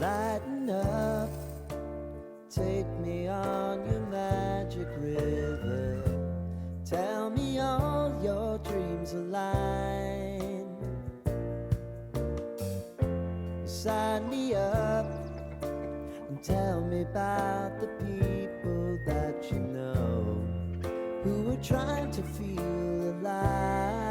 Lighten up, take me on your magic river. Tell me all your dreams align. Sign me up and tell me about the people that you know who are trying to feel alive.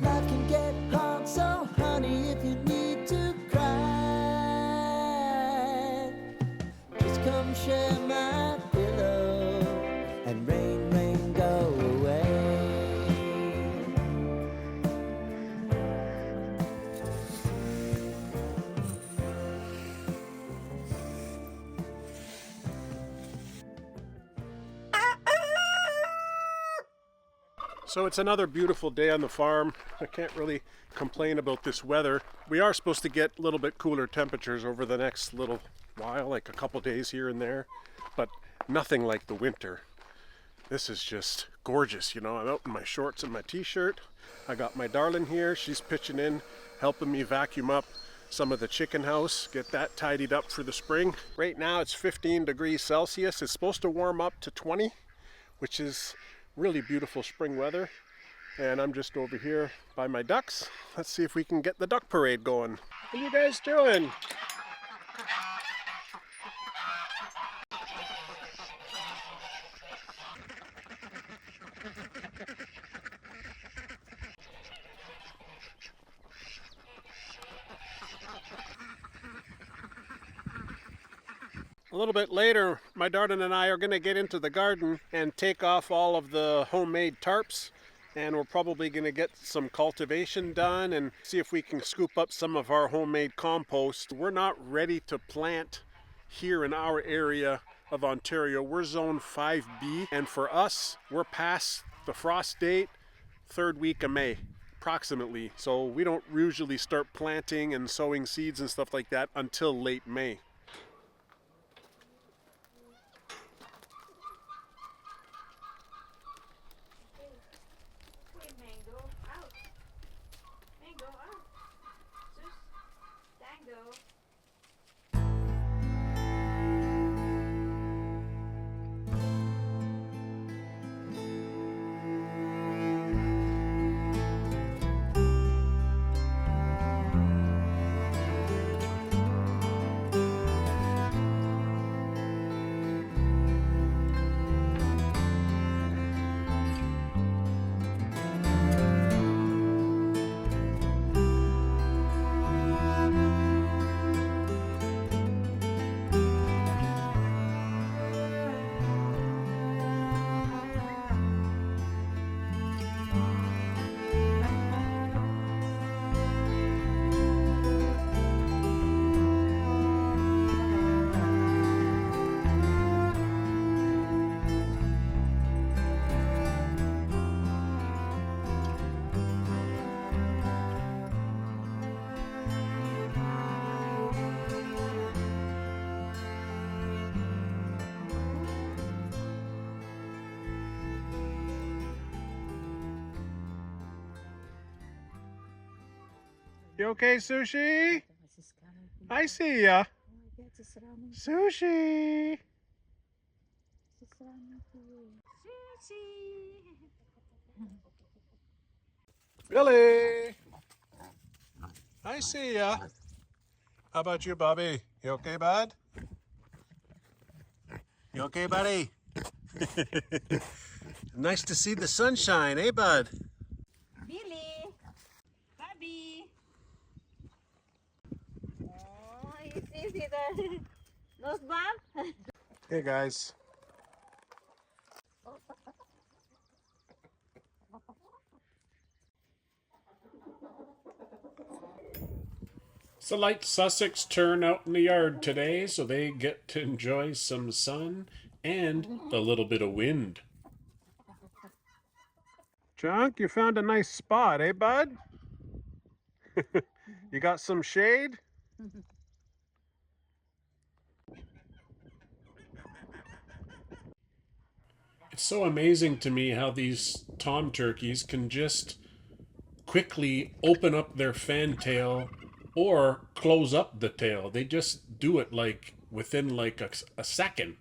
Life can get hard, so honey, if you need to cry, just come share my pillow and rain, rain, go away. So it's another beautiful day on the farm. I can't really complain about this weather. We are supposed to get a little bit cooler temperatures over the next little while, like a couple days here and there, but nothing like the winter. This is just gorgeous, you know. I'm out in my shorts and my t-shirt. I got my darling here. She's pitching in, helping me vacuum up some of the chicken house, get that tidied up for the spring. Right now it's 15 degrees Celsius. It's supposed to warm up to 20, which is really beautiful spring weather. And I'm just over here by my ducks. Let's see if we can get the duck parade going. What are you guys doing? A little bit later, my darling and I are going to get into the garden and take off all of the homemade tarps, and we're probably going to get some cultivation done and see if we can scoop up some of our homemade compost. We're not ready to plant here in our area of Ontario. We're zone 5B, and for us, we're past the frost date, third week of May approximately. So we don't usually start planting and sowing seeds and stuff like that until late May. You okay, Sushi? I see ya. Sushi. Billy. I see ya. How about you, Bobby? You okay, bud? You okay, buddy? Nice to see the sunshine, eh, bud? Billy, Bobby. Oh, you see the nose bump? Hey, guys. It's a light Sussex turn out in the yard today, so they get to enjoy some sun and a little bit of wind. Chunk, you found a nice spot, eh, bud? You got some shade? It's so amazing to me how these tom turkeys can just quickly open up their fantail or close up the tail. They just do it like within like a second.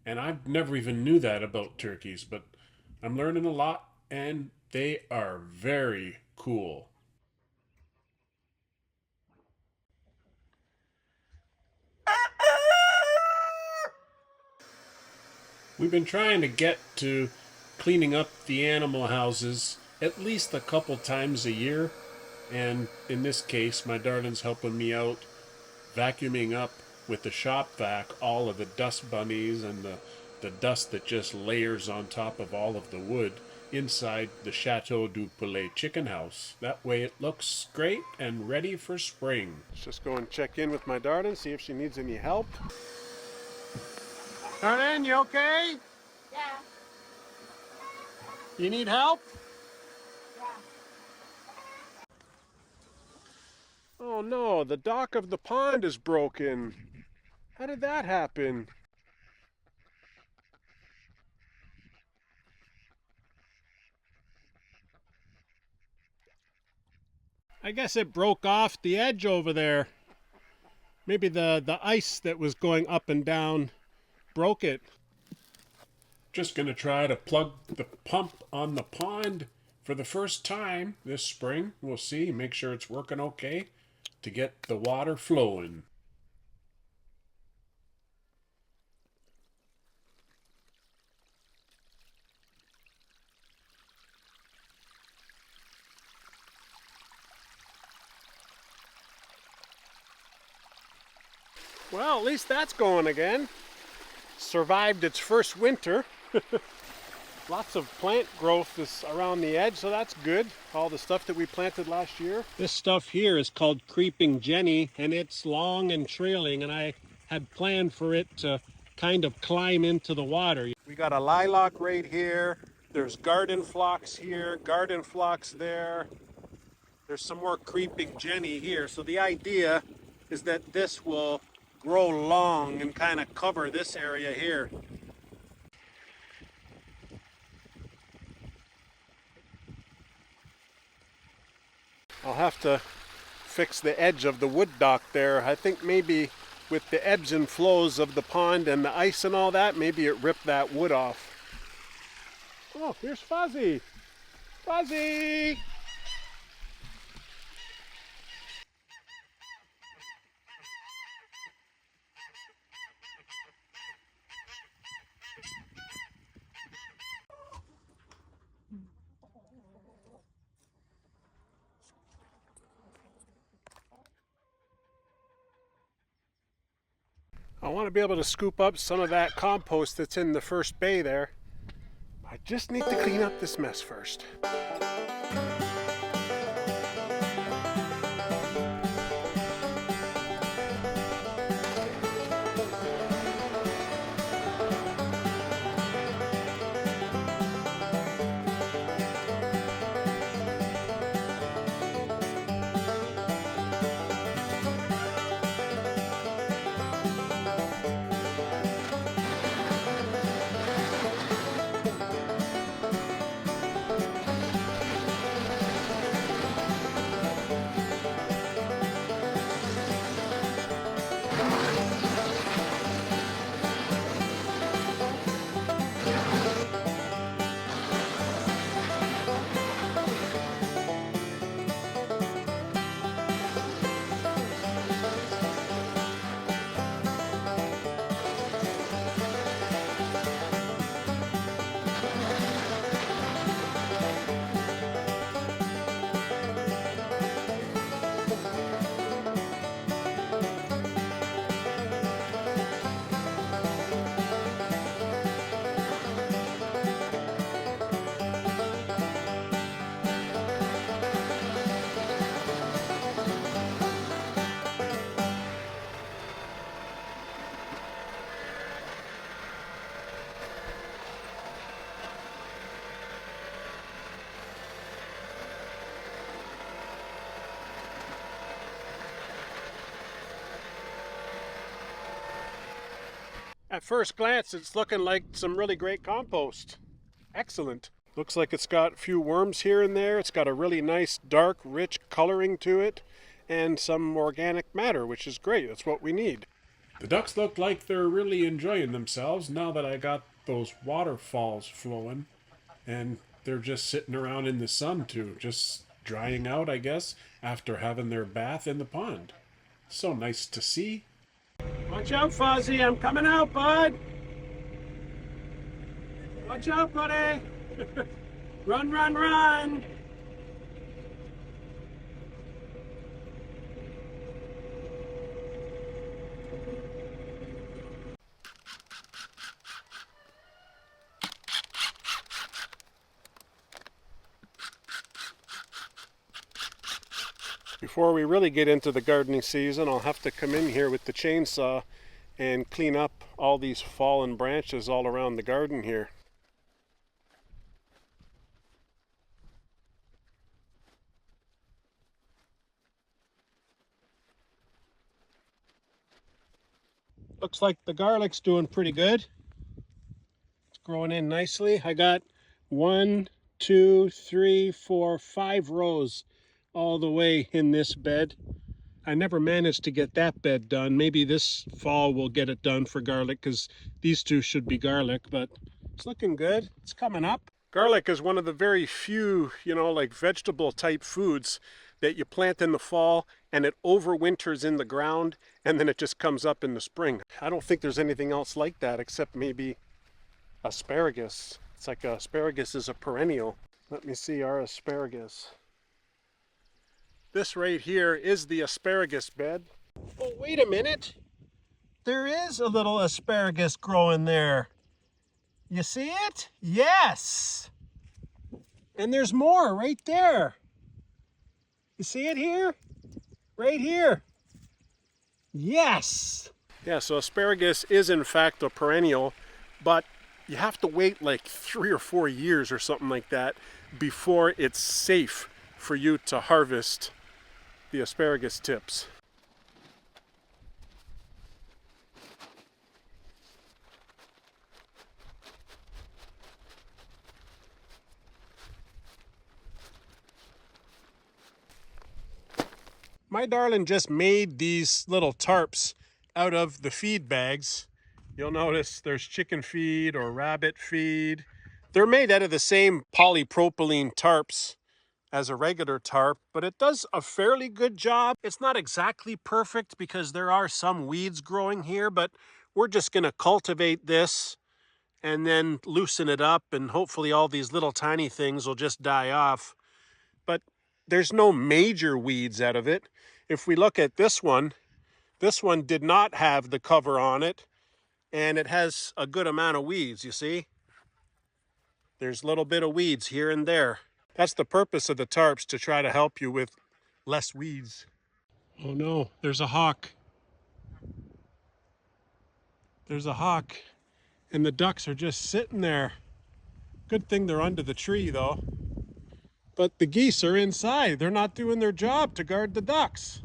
And I've never even knew that about turkeys, but I'm learning a lot and they are very cool. We've been trying to get to cleaning up the animal houses at least a couple times a year. And in this case, my darling's helping me out vacuuming up with the shop vac all of the dust bunnies and the dust that just layers on top of all of the wood inside the Chateau du Poulet chicken house. That way it looks great and ready for spring. Let's just go and check in with my darling, see if she needs any help. Darling, you okay? Yeah. You need help? Yeah. Oh no, the dock of the pond is broken. How did that happen? I guess it broke off the edge over there. Maybe the ice that was going up and down broke it. Just gonna try to plug the pump on the pond for the first time this spring. We'll see, make sure it's working okay to get the water flowing. Well, at least that's going again. Survived its first winter. Lots of plant growth is around the edge, so that's good. All the stuff that we planted last year. This stuff here is called Creeping Jenny, and it's long and trailing, and I had planned for it to kind of climb into the water. We got a lilac right here. There's garden phlox here, garden phlox there. There's some more Creeping Jenny here. So the idea is that this will grow long and kind of cover this area here. I'll have to fix the edge of the wood dock there. I think maybe with the ebbs and flows of the pond and the ice and all that, maybe it ripped that wood off. Oh, here's Fuzzy. Fuzzy! I want to be able to scoop up some of that compost that's in the first bay there. I just need to clean up this mess first. At first glance, it's looking like some really great compost. Excellent. Looks like it's got a few worms here and there. It's got a really nice, dark, rich coloring to it and some organic matter, which is great. That's what we need. The ducks look like they're really enjoying themselves now that I got those waterfalls flowing. And they're just sitting around in the sun too, just drying out, I guess, after having their bath in the pond. So nice to see. Watch out, Fuzzy. I'm coming out, bud. Watch out, buddy. Run, run, run. Before we really get into the gardening season, I'll have to come in here with the chainsaw and clean up all these fallen branches all around the garden here. Looks like the garlic's doing pretty good. It's growing in nicely. I got 1, 2, 3, 4, 5 rows all the way in this bed. I never managed to get that bed done. Maybe this fall we'll get it done for garlic, because these two should be garlic, but it's looking good. It's coming up. Garlic is one of the very few, like vegetable type foods that you plant in the fall and it overwinters in the ground and then it just comes up in the spring. I don't think there's anything else like that except maybe asparagus. It's like asparagus is a perennial. Let me see our asparagus. This right here is the asparagus bed. Oh, wait a minute. There is a little asparagus growing there. You see it? Yes. And there's more right there. You see it here? Right here. Yes. Yeah, so asparagus is in fact a perennial, but you have to wait like 3 or 4 years or something like that before it's safe for you to harvest the asparagus tips. My darling just made these little tarps out of the feed bags. You'll notice there's chicken feed or rabbit feed. They're made out of the same polypropylene tarps as a regular tarp, but it does a fairly good job. It's not exactly perfect because there are some weeds growing here, but we're just gonna cultivate this and then loosen it up, and hopefully all these little tiny things will just die off. But there's no major weeds out of it. If we look at this one did not have the cover on it, and it has a good amount of weeds, you see? There's a little bit of weeds here and there. That's the purpose of the tarps, to try to help you with less weeds. Oh no, there's a hawk. There's a hawk, and the ducks are just sitting there. Good thing they're under the tree though. But the geese are inside. They're not doing their job to guard the ducks.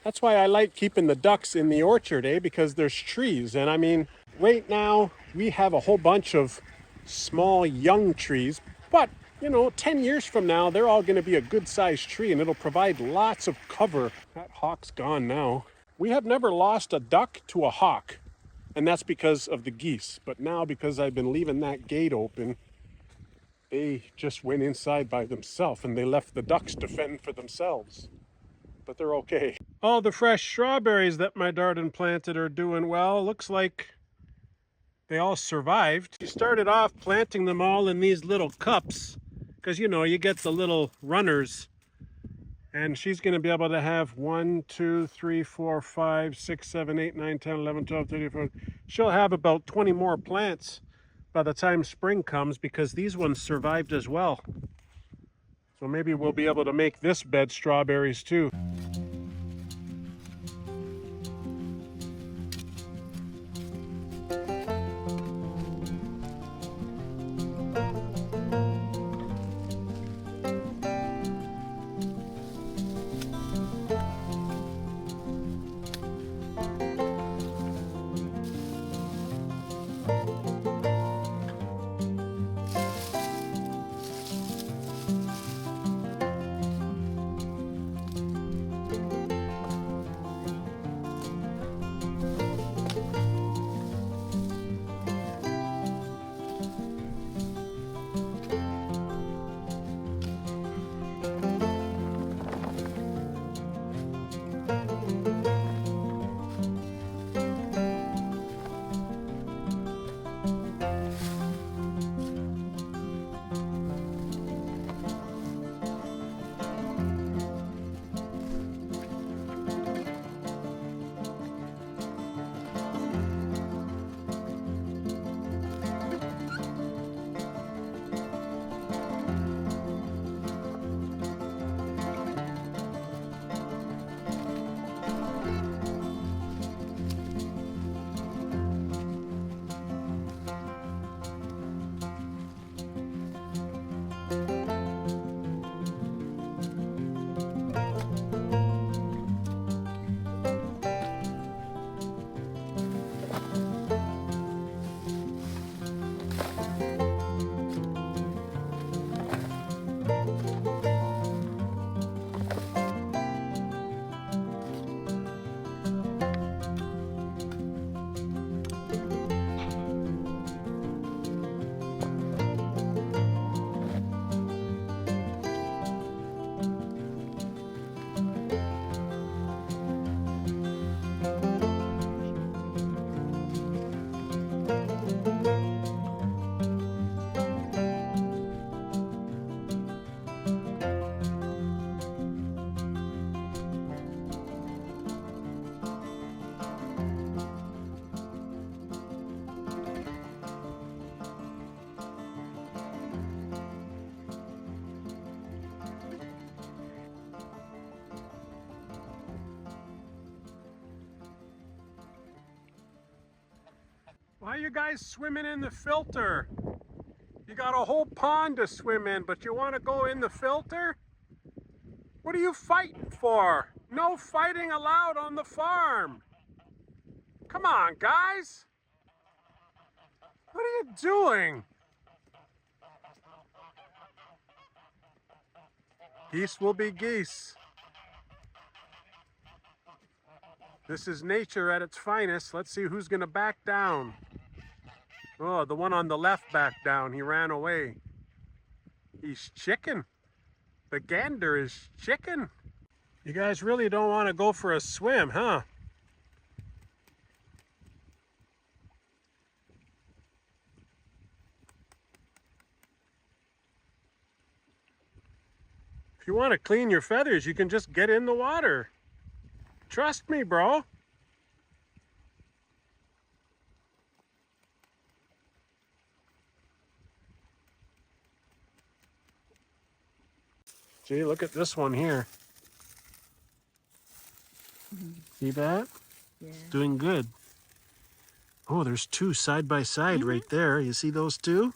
That's why I like keeping the ducks in the orchard, because there's trees. And I mean, right now we have a whole bunch of small young trees, but 10 years from now, they're all going to be a good sized tree and it'll provide lots of cover. That hawk's gone now. We have never lost a duck to a hawk, and that's because of the geese. But now, because I've been leaving that gate open, they just went inside by themselves and they left the ducks to fend for themselves. But they're okay. All the fresh strawberries that my Darden planted are doing well. Looks like they all survived. She started off planting them all in these little cups because you get the little runners, and she's going to be able to have 1, 2, 3, 4, 5, 6, 7, 8, 9, 10, 11, 12, 13, 14. She'll have about 20 more plants by the time spring comes, because these ones survived as well. So maybe we'll be able to make this bed strawberries too. Why are you guys swimming in the filter? You got a whole pond to swim in, but you want to go in the filter? What are you fighting for? No fighting allowed on the farm. Come on, guys. What are you doing? Geese will be geese. This is nature at its finest. Let's see who's going to back down. Oh, the one on the left backed down. He ran away. He's chicken. The gander is chicken. You guys really don't want to go for a swim, huh? If you want to clean your feathers, you can just get in the water. Trust me, bro. Gee, look at this one here. See that? Yeah. Doing good. Oh, there's two side by side right there. You see those two?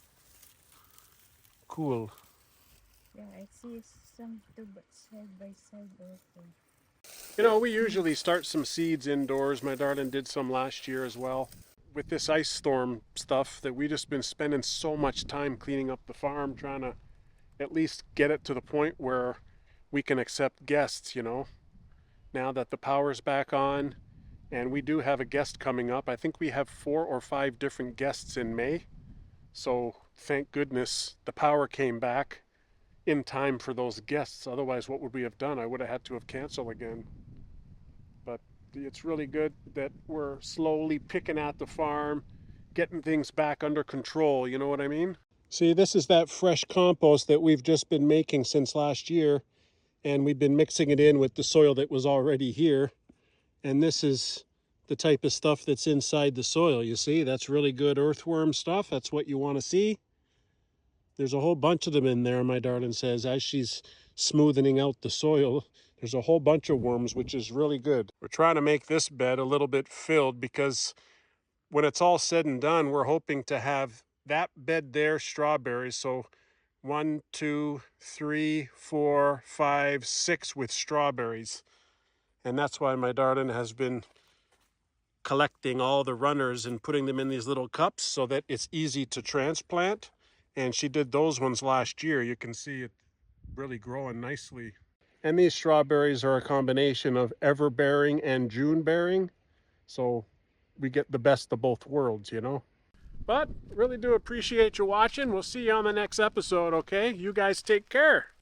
Cool. Yeah, I see some two but side by side also. You know, we usually start some seeds indoors. My darling did some last year as well. With this ice storm stuff, that we just been spending so much time cleaning up the farm, trying to at least get it to the point where we can accept guests, you know. Now that the power's back on, and we do have a guest coming up. I think we have 4 or 5 different guests in May. So thank goodness the power came back in time for those guests. Otherwise, what would we have done? I would have had to have canceled again. But it's really good that we're slowly picking at the farm, getting things back under control, you know what I mean? See, this is that fresh compost that we've just been making since last year, and we've been mixing it in with the soil that was already here. And this is the type of stuff that's inside the soil, you see? That's really good earthworm stuff. That's what you want to see. There's a whole bunch of them in there, my darling says, as she's smoothing out the soil. There's a whole bunch of worms, which is really good. We're trying to make this bed a little bit filled because when it's all said and done, we're hoping to have that bed there, strawberries. So 1, 2, 3, 4, 5, 6 with strawberries. And that's why my darling has been collecting all the runners and putting them in these little cups so that it's easy to transplant. And she did those ones last year. You can see it really growing nicely. And these strawberries are a combination of ever-bearing and June-bearing. So we get the best of both worlds, you know. But really do appreciate you watching. We'll see you on the next episode, okay? You guys take care.